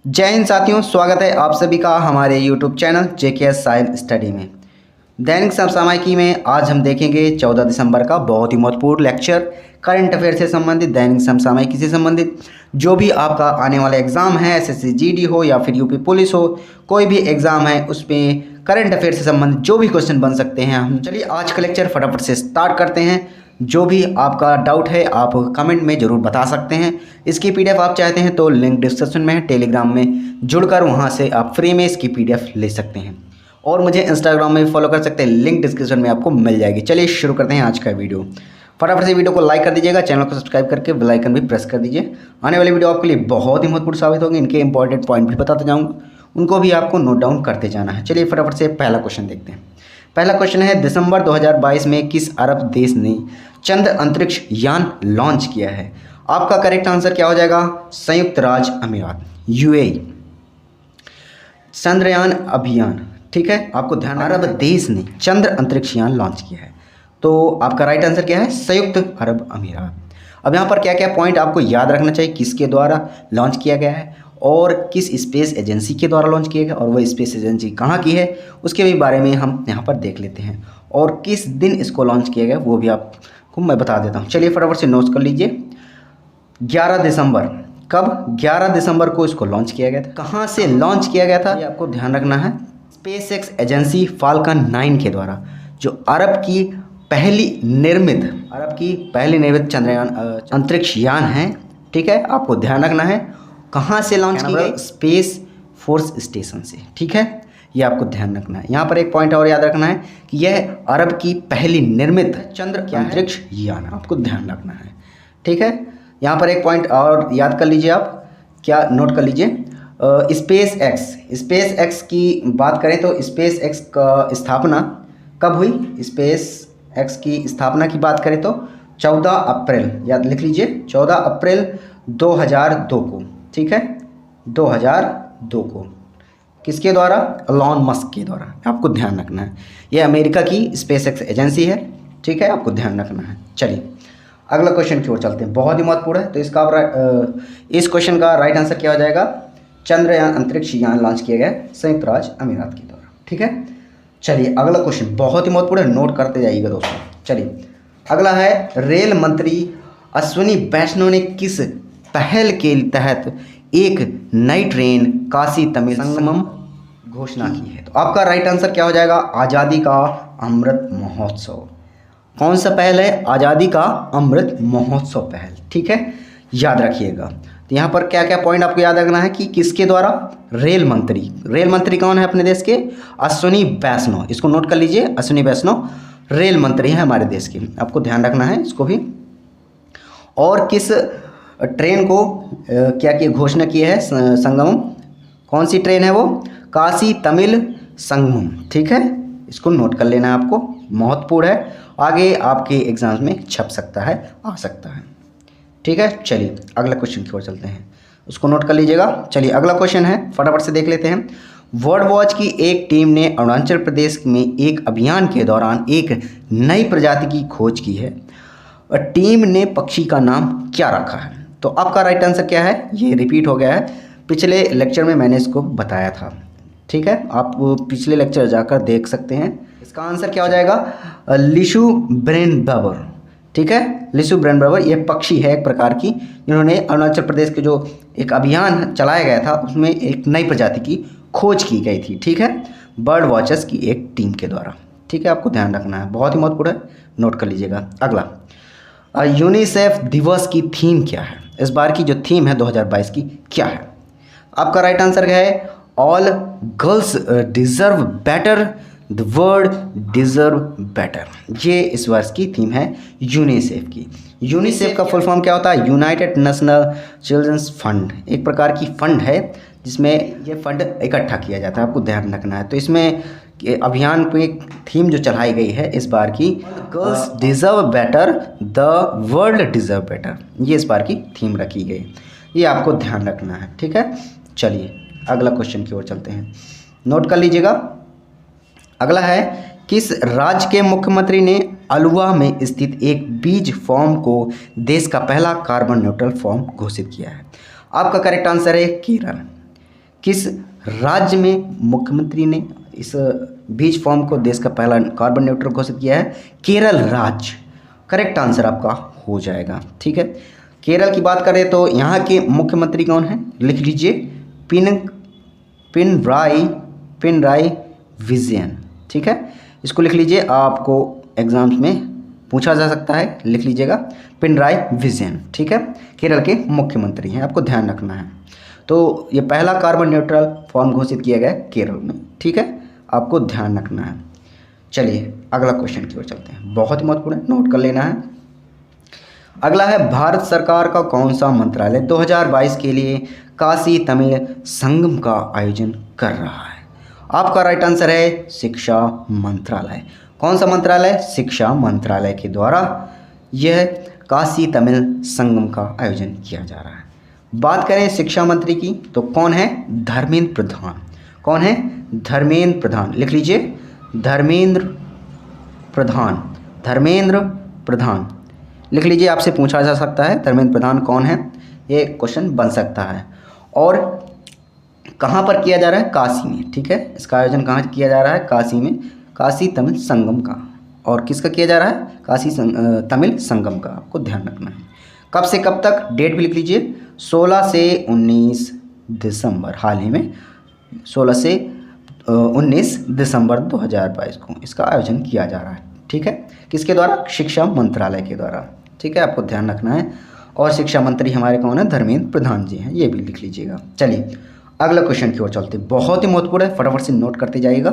जय हिंद साथियों, स्वागत है आप सभी का हमारे YouTube channel JKS science study में। दैनिक समसामयिकी में आज हम देखेंगे 14 दिसंबर का बहुत ही महत्वपूर्ण लेक्चर करंट अफेयर से संबंधित, दैनिक समसामयिकी से संबंधित जो भी आपका आने वाला एग्जाम है, SSC GD हो या फिर यूपी पुलिस हो, कोई भी एग्जाम है उसमें करंट अफेयर से संबंधित जो भी क्वेश्चन बन सकते हैं। हम चलिए आज का लेक्चर फटाफट से स्टार्ट करते हैं। जो भी आपका डाउट है आप कमेंट में ज़रूर बता सकते हैं। इसकी PDF आप चाहते हैं तो लिंक डिस्क्रिप्शन में है, टेलीग्राम में जुड़कर वहां से आप फ्री में इसकी PDF ले सकते हैं और मुझे इंस्टाग्राम में भी फॉलो कर सकते हैं, लिंक डिस्क्रिप्शन में आपको मिल जाएगी। चलिए शुरू करते हैं आज का वीडियो। फटाफट से वीडियो को लाइक कर दीजिएगा, चैनल को सब्सक्राइब करके बेल आइकन भी प्रेस कर दीजिए। आने वाली वीडियो आपके लिए बहुत ही महत्वपूर्ण साबित होगी, इनके इंपॉर्टेंट पॉइंट भी बताते जाऊँगा, उनको भी आपको नोट डाउन करते जाना है। चलिए फटाफट से पहला क्वेश्चन देखते हैं। पहला क्वेश्चन है, दिसंबर 2022 में किस अरब देश ने चंद्र अंतरिक्ष यान लॉन्च किया है? आपका करेक्ट आंसर क्या हो जाएगा? संयुक्त राज्य अमीरात, UAE। चंद्रयान अभियान, ठीक है, आपको ध्यान, अरब देश ने चंद्र अंतरिक्ष यान लॉन्च किया है, तो आपका राइट आंसर क्या है? संयुक्त अरब अमीरात। अब यहाँ पर क्या क्या पॉइंट आपको याद रखना चाहिए, किसके द्वारा लॉन्च किया गया है और किस स्पेस एजेंसी के द्वारा लॉन्च किया गया और वह स्पेस एजेंसी कहाँ की है, उसके भी बारे में हम यहाँ पर देख लेते हैं। और किस दिन इसको लॉन्च किया गया वो भी आपको मैं बता देता हूँ। चलिए फटाफट से नोट कर लीजिए। 11 दिसंबर, कब? 11 दिसंबर को इसको लॉन्च किया गया था। कहाँ से लॉन्च किया गया था ये आपको ध्यान रखना है। SpaceX एजेंसी फाल्कन 9 के द्वारा, जो अरब की पहली निर्मित चंद्रयान अंतरिक्ष यान है, ठीक है, आपको ध्यान रखना है। कहाँ से लॉन्च की गई? स्पेस फोर्स स्टेशन से, ठीक है, ये आपको ध्यान रखना है। यहाँ पर एक पॉइंट और याद रखना है कि यह अरब की पहली निर्मित चंद्र अंतरिक्ष यान, आपको ध्यान रखना है, ठीक है। यहाँ पर एक पॉइंट और याद कर लीजिए, आप क्या नोट कर लीजिए, स्पेस एक्स की बात करें तो स्पेस एक्स का स्थापना कब हुई? स्पेस एक्स की स्थापना की बात करें तो 14 अप्रैल, याद लिख लीजिए, 14 अप्रैल 2002 को, ठीक है, 2002 को। किसके द्वारा? एलॉन मस्क के द्वारा, आपको ध्यान रखना है। यह अमेरिका की SpaceX एजेंसी है, ठीक है, आपको ध्यान रखना है। चलिए अगला क्वेश्चन की ओर चलते हैं, बहुत ही महत्वपूर्ण है। तो इस क्वेश्चन का राइट आंसर क्या हो जाएगा? चंद्रयान अंतरिक्ष यान लॉन्च किया गया संयुक्त राज्य अमीरात के द्वारा, ठीक है। चलिए अगला क्वेश्चन बहुत ही महत्वपूर्ण है, नोट करते जाइएगा दोस्तों। चलिए अगला है, रेल मंत्री अश्विनी वैष्णव ने किस पहल के तहत एक नई ट्रेन काशी तमिल संगमम घोषणा की है? तो आपका राइट आंसर क्या हो जाएगा? आज़ादी का अमृत महोत्सव। कौन सा पहल है? आज़ादी का अमृत महोत्सव पहल, ठीक है, याद रखिएगा। तो यहाँ पर क्या क्या पॉइंट आपको याद रखना है कि किसके द्वारा? रेल मंत्री कौन है अपने देश के? अश्विनी वैष्णव, इसको नोट कर लीजिए, अश्विनी वैष्णव रेल मंत्री हैं हमारे देश के, आपको ध्यान रखना है इसको भी। और किस ट्रेन को क्या की घोषणा की है? संगमम। कौन सी ट्रेन है वो? काशी तमिल संगमम, ठीक है, इसको नोट कर लेना है आपको, महत्वपूर्ण है, आगे आपके एग्जाम्स में छप सकता है, आ सकता है, ठीक है। चलिए अगला क्वेश्चन की ओर चलते हैं, उसको नोट कर लीजिएगा। चलिए अगला क्वेश्चन है, फटाफट से देख लेते हैं। वर्ल्ड वॉच की एक टीम ने अरुणाचल प्रदेश में एक अभियान के दौरान एक नई प्रजाति की खोज की है। टीम ने पक्षी का नाम क्या रखा है? तो आपका राइट आंसर क्या है? ये रिपीट हो गया है, पिछले लेक्चर में मैंने इसको बताया था, ठीक है, आप पिछले लेक्चर जाकर देख सकते हैं। इसका आंसर क्या हो जाएगा? लिशु ब्रेनबबर, ठीक है, लिशु ब्रेनबबर ये पक्षी है एक प्रकार की, जिन्होंने अरुणाचल प्रदेश के जो एक अभियान चलाया गया था उसमें एक नई प्रजाति की खोज की गई थी, ठीक है, बर्ड वॉचर्स की एक टीम के द्वारा, ठीक है, आपको ध्यान रखना है, बहुत ही महत्वपूर्ण है, नोट कर लीजिएगा। अगला, यूनिसेफ दिवस की थीम क्या है? इस बार की जो थीम है 2022 की क्या है? आपका राइट आंसर क्या है? All girls deserve better, the world deserve better, ये इस वर्ष की थीम है यूनिसेफ की। यूनिसेफ का फुल फॉर्म क्या होता है? यूनाइटेड नेशनल चिल्ड्रंस फंड, एक प्रकार की फंड है जिसमें ये फंड इकट्ठा किया जाता है, आपको ध्यान रखना है। तो इसमें अभियान पे एक थीम जो चलाई गई है इस बार की, girls deserve better, the world deserve better, ये इस बार की थीम रखी गई, ये आपको ध्यान रखना है, ठीक है। चलिए अगला क्वेश्चन की ओर चलते हैं, नोट कर लीजिएगा। अगला है, किस राज्य के मुख्यमंत्री ने अलुवा में स्थित एक बीज फॉर्म को देश का पहला कार्बन न्यूट्रल फॉर्म घोषित किया है? आपका करेक्ट आंसर है केरल, किस राज्य में मुख्यमंत्री ने इस बीच फॉर्म को देश का पहला कार्बन न्यूट्रल घोषित किया है? केरल राज्य करेक्ट आंसर आपका हो जाएगा। ठीक है, केरल की बात करें तो यहाँ के मुख्यमंत्री कौन है? लिख लीजिए पिनराई विजयन। ठीक है, इसको लिख लीजिए, आपको एग्जाम्स में पूछा जा सकता है, लिख लीजिएगा पिनराई विजयन। ठीक है, केरल के मुख्यमंत्री हैं, आपको ध्यान रखना है। तो ये पहला कार्बन न्यूट्रल फॉर्म घोषित किया गया है केरल में। ठीक है, आपको ध्यान रखना है। चलिए अगला क्वेश्चन की ओर चलते हैं, बहुत ही महत्वपूर्ण है, नोट कर लेना है। अगला है, भारत सरकार का कौन सा मंत्रालय 2022 के लिए काशी तमिल संगम का आयोजन कर रहा है? आपका राइट आंसर है शिक्षा मंत्रालय। कौन सा मंत्रालय? शिक्षा मंत्रालय के द्वारा यह काशी तमिल संगम का आयोजन किया जा रहा है। बात करें शिक्षा मंत्री की तो कौन है? धर्मेंद्र प्रधान। कौन है? धर्मेंद्र प्रधान। लिख लीजिए धर्मेंद्र प्रधान लिख लीजिए, आपसे पूछा जा सकता है धर्मेंद्र प्रधान कौन है, ये क्वेश्चन बन सकता है। और कहाँ पर किया जा रहा है? काशी में। ठीक है, इसका आयोजन कहाँ किया जा रहा है? काशी में, काशी तमिल संगम का। और किसका किया जा रहा है? काशी तमिल संगम का, आपको ध्यान रखना है। कब से कब तक? डेट भी लिख लीजिए, 16 से 19 दिसंबर, हाल ही में 16 से 19 दिसंबर 2022 को इसका आयोजन किया जा रहा है। ठीक है, किसके द्वारा? शिक्षा मंत्रालय के द्वारा। ठीक है, आपको ध्यान रखना है। और शिक्षा मंत्री हमारे कौन है? धर्मेंद्र प्रधान जी हैं, ये भी लिख लीजिएगा। चलिए अगला क्वेश्चन की ओर चलते, बहुत ही महत्वपूर्ण है, फटाफट से नोट करते जाइएगा।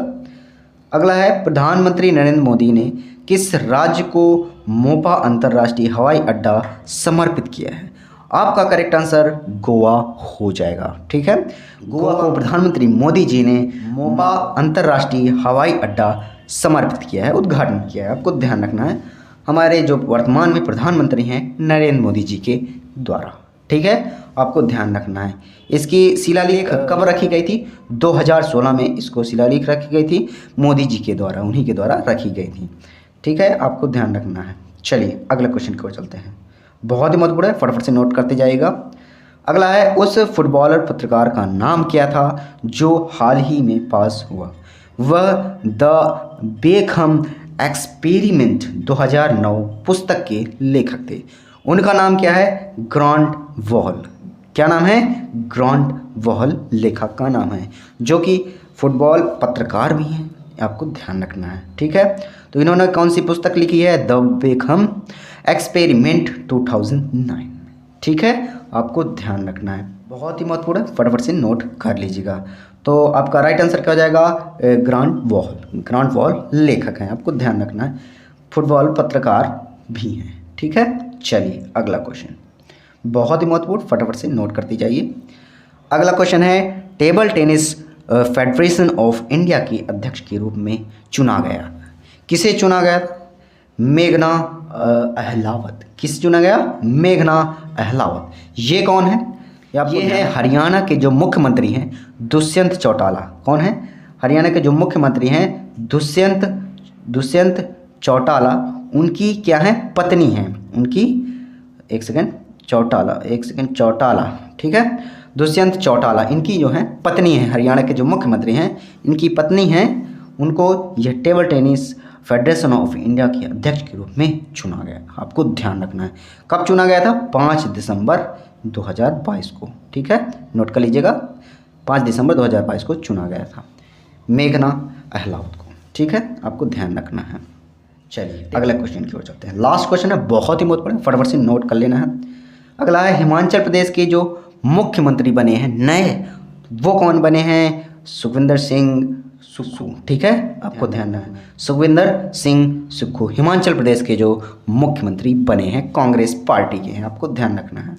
अगला है, प्रधानमंत्री नरेंद्र मोदी ने किस राज्य को मोपा अंतर्राष्ट्रीय हवाई अड्डा समर्पित किया है? आपका करेक्ट आंसर गोवा हो जाएगा। ठीक है, गोवा को प्रधानमंत्री मोदी जी ने मोपा अंतर्राष्ट्रीय हवाई अड्डा समर्पित किया है, उद्घाटन किया है, आपको ध्यान रखना है। हमारे जो वर्तमान में प्रधानमंत्री हैं नरेंद्र मोदी जी के द्वारा। ठीक है, आपको ध्यान रखना है। इसकी शिलालेख कब रखी गई थी? 2016 में इसको शिलालेख रखी गई थी, मोदी जी के द्वारा, उन्हीं के द्वारा रखी गई थी। ठीक है, आपको ध्यान रखना है। चलिए अगले क्वेश्चन की ओर चलते हैं, बहुत ही महत्वपूर्ण है, फटाफट से नोट करते जाइएगा। अगला है, उस फुटबॉलर पत्रकार का नाम क्या था जो हाल ही में पास हुआ? वह द बेकहम एक्सपेरिमेंट 2009 पुस्तक के लेखक थे। उनका नाम क्या है? Grant wall. क्या नाम है? ग्रांट वॉल लेखक का नाम है, जो कि फुटबॉल पत्रकार भी हैं, आपको ध्यान रखना है। ठीक है, तो इन्होंने कौन सी पुस्तक लिखी है? The Beckham experiment 2009। ठीक है, आपको ध्यान रखना है, बहुत ही महत्वपूर्ण है, फटाफट से नोट कर लीजिएगा। तो आपका राइट आंसर क्या हो जाएगा? ग्रांट वॉल लेखक हैं, आपको ध्यान रखना है, फुटबॉल पत्रकार भी हैं। ठीक है, चलिए अगला क्वेश्चन, बहुत ही महत्वपूर्ण, फटाफट से नोट करती जाइए। अगला क्वेश्चन है, table tennis federation of India के अध्यक्ष के रूप में चुना गया, किसे चुना गया? मेघना अहलावत। किसे चुना गया? मेघना अहलावत। ये कौन है? ये है हरियाणा के जो मुख्यमंत्री हैं दुष्यंत चौटाला। कौन है? हरियाणा के जो मुख्यमंत्री हैं दुष्यंत चौटाला, उनकी क्या है? पत्नी हैं उनकी, एक सेकंड चौटाला। ठीक है, दुष्यंत चौटाला इनकी जो है पत्नी है, हरियाणा के जो मुख्यमंत्री हैं इनकी पत्नी हैं, उनको यह table tennis federation of India के अध्यक्ष के रूप में चुना गया। आपको ध्यान रखना है, कब चुना गया था? 5 दिसंबर 2022 को। ठीक है, नोट कर लीजिएगा, 5 दिसंबर 2022 को चुना गया था मेघना अहलावत को। ठीक है, आपको ध्यान रखना है। चलिए अगला क्वेश्चन की ओर चलते हैं, लास्ट क्वेश्चन है, बहुत ही महत्वपूर्ण, फटाफट से नोट कर लेना है। अगला है, हिमाचल प्रदेश के जो मुख्यमंत्री बने हैं नए, वो कौन बने हैं? सुखविंदर सिंह सुक्खू। ठीक है, आपको ध्यान रखना है, सुखविंदर सिंह सुक्खू हिमाचल प्रदेश के जो मुख्यमंत्री बने हैं, कांग्रेस पार्टी के हैं, आपको ध्यान रखना है।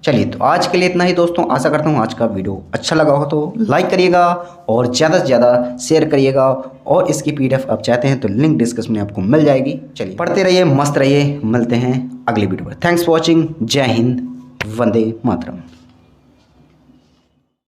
चलिए, तो आज के लिए इतना ही दोस्तों, आशा करता हूँ आज का वीडियो अच्छा लगा हो तो लाइक करिएगा और ज़्यादा से ज़्यादा शेयर करिएगा, और इसकी PDF आप चाहते हैं तो लिंक डिस्क्रिप्शन में आपको मिल जाएगी। चलिए पढ़ते रहिए, मस्त रहिए, मिलते हैं अगली वीडियो पर। थैंक्स फॉर वॉचिंग, जय हिंद, वंदे मातरम।